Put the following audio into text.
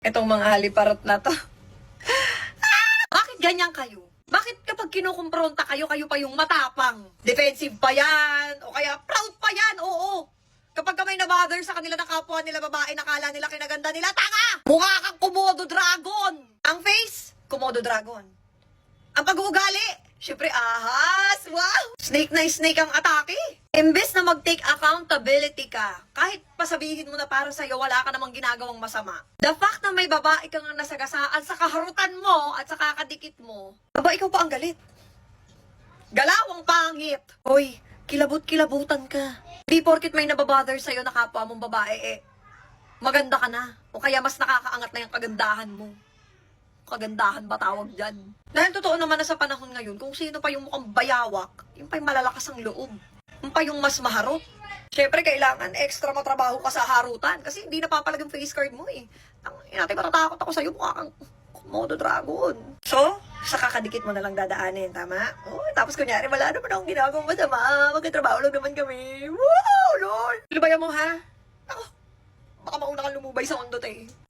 Itong mga haliparot na to. Bakit ganyan kayo? Bakit kapag kinukumpronta kayo, kayo pa yung matapang? Defensive pa yan, o kaya proud pa yan, oo. Kapag ka may nabother sa kanila na kapwa nila babae, nakala nila kinaganda nila, tanga! Mukha kang Komodo Dragon! Ang face, Komodo Dragon. Ang pag-uugali, syempre ahas, wow! Snake na snake ang atake. Imbes na mag-take accountability ka, kahit pasabihin mo na para sa'yo, wala ka namang ginagawang masama. The fact na may babae kang nasagasaan sa kaharutan mo at sa kakadikit mo, aba, ikaw pa ang galit. Galawang pangit. Hoy, kilabot-kilabutan ka. Di porkit may nababother sa'yo na kapwa mong babae, maganda ka na. O kaya mas nakakaangat na yung kagandahan mo. Kagandahan ba tawag dyan? Dahil totoo naman na sa panahon ngayon, kung sino pa yung mukhang bayawak, yung pa yung malalakas ang loob. Yung pa yung mas maharot. Siyempre, kailangan extra matrabaho ka sa harutan kasi hindi napapalag yung face card mo eh. Natin matatakot ako sa'yo, mukha kang Komodo Dragon. So, sa kakadikit mo na lang dadaanin, tama? Oh, tapos kunyari, wala naman akong ginagawang masama. Magkatrabaho lang naman kami. Wow, Lord! Lubayan mo, ha? Ako, baka mauna kang lumubay sa undot eh.